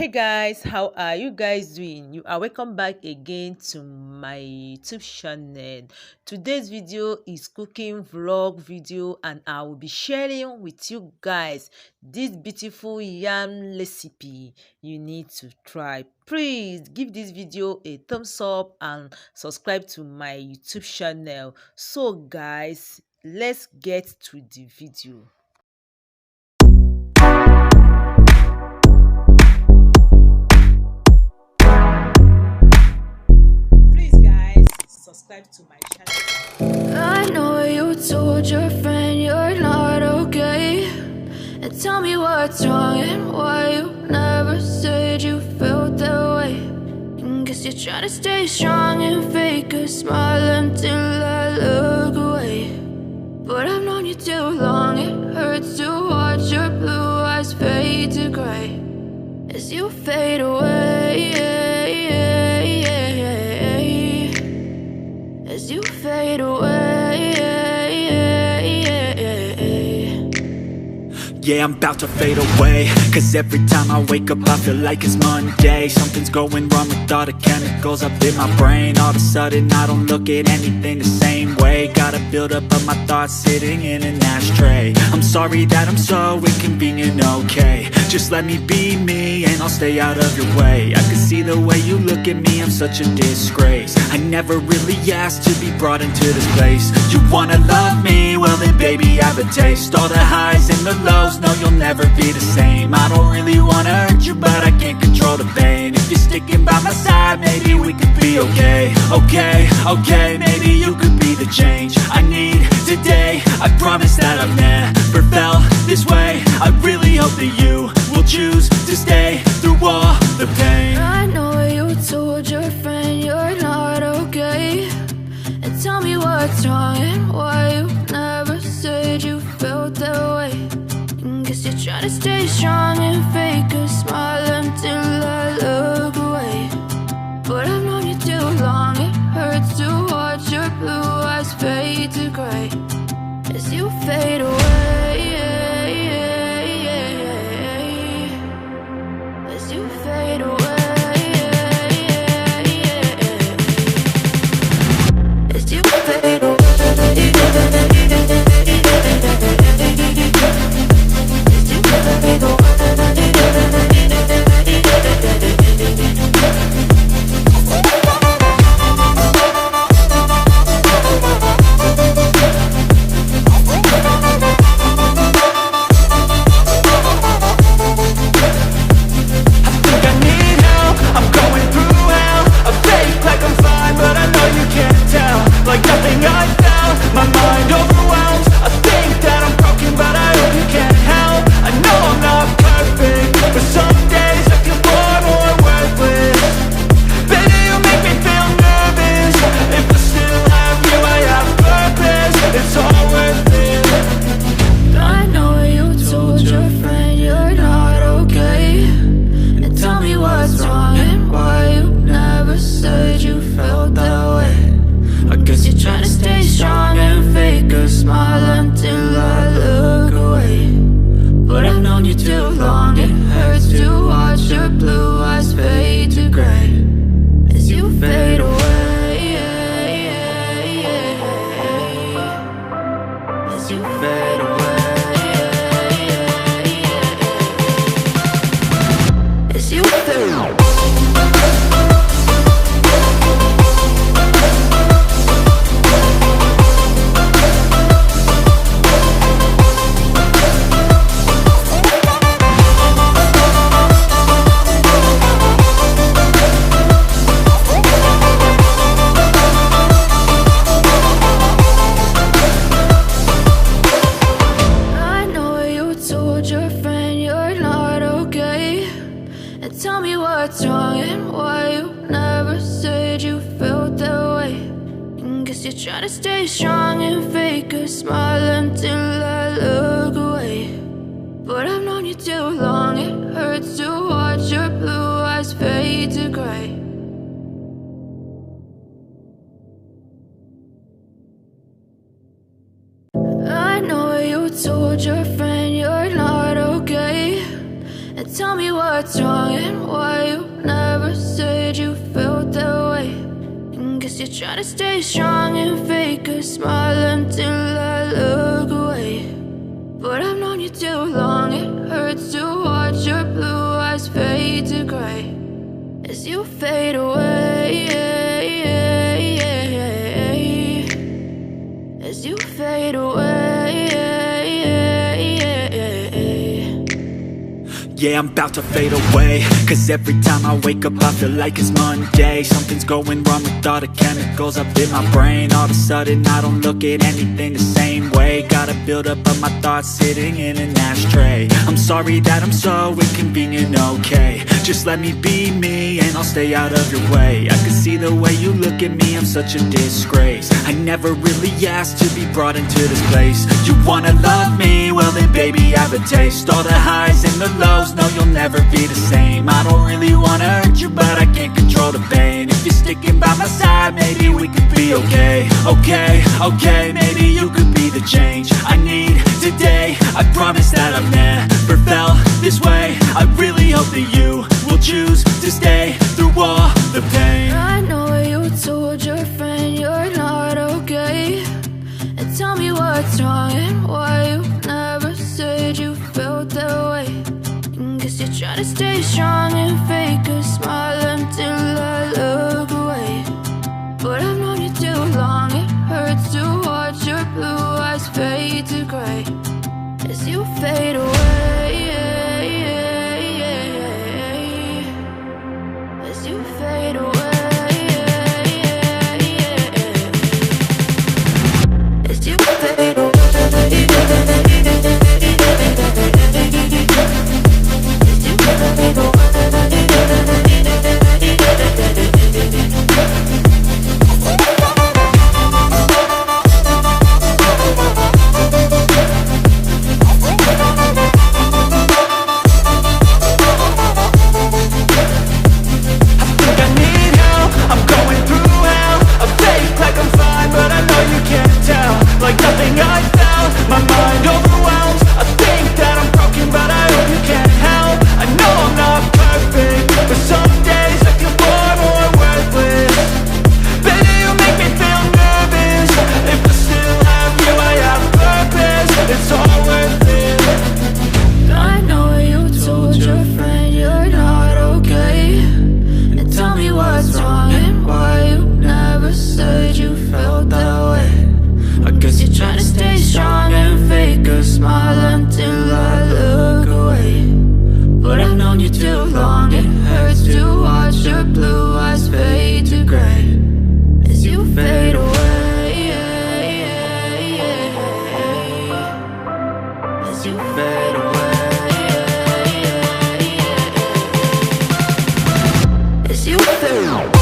Hey guys, how are you guys doing? You are welcome back again to my YouTube channel. Today's video is cooking vlog video and I will be sharing with you guys this beautiful yam recipe you need to try. Please give this video a thumbs up and subscribe to my YouTube channel. So guys, let's get to the video. Please guys, subscribe to my channel. I know you told your friend you're not okay, and tell me what's wrong and why you never said you felt that way. And guess you're trying to stay strong and fake a smile until I look away. But I've known you too long, it hurts to watch your blue eyes fade to gray as you fade away, as you fade away. Yeah, I'm about to fade away, cause every time I wake up I feel like it's Monday. Something's going wrong with all the chemicals up in my brain. All of a sudden I don't look at anything the same way. Gotta build up of my thoughts sitting in an ashtray. I'm sorry that I'm so inconvenient, okay. Just let me be me and I'll stay out of your way. I can see the way you look at me, I'm such a disgrace. I never really asked to be brought into this place. You wanna love me? Well then baby I have a taste. All the highs and the lows, no you'll never be the same. I don't really wanna hurt you but I can't control the pain. If you're sticking by my side maybe we could be okay. Okay, maybe you could be the change I need today. I promise that I've never felt this way. I really hope that you will choose to stay through all the pain. I know you told your friend you're not okay, and tell me what's wrong and why you never said you felt that way. And guess you're trying to stay strong and fake a smile until I look away. But I've known you too long, it hurts to watch your blue eyes fade to gray as you fade away, as you fade away, as you fade away. Try to stay strong and fake a smile until I look away. But I've known you too long, it hurts to watch your blue eyes fade to gray. I know you told your friend you're not okay, and tell me what's wrong and why you're trying to stay strong and fake a smile until I look away. But I've known you too long, it hurts to watch your blue eyes fade to gray as you fade away, as you fade away. Yeah, I'm about to fade away, cause every time I wake up I feel like it's Monday. Something's going wrong with all the chemicals up in my brain. All of a sudden I don't look at anything the same way. Got a buildup of my thoughts sitting in an ashtray. I'm sorry that I'm so inconvenient, okay. Just let me be me and I'll stay out of your way. I can see the way you look at me, I'm such a disgrace. I never really asked to be brought into this place. You wanna love me? Well then baby I have a taste. All the highs and the lows, no, you'll never be the same. I don't really wanna hurt you, but I can't control the pain. If you're sticking by my side, maybe we could be okay. Okay, maybe you could be the change I need today. I promise that I've never felt this way. I really hope that you will choose to stay through all the pain. I know you told your friend you're not okay, and tell me what's wrong and why you never said you felt that way. Guess you're trying to stay strong and fake a smile until I look away. But I've known you too long, it hurts to watch your blue eyes fade to gray as you fade away, as you fade away, as you fade away. As you fade away.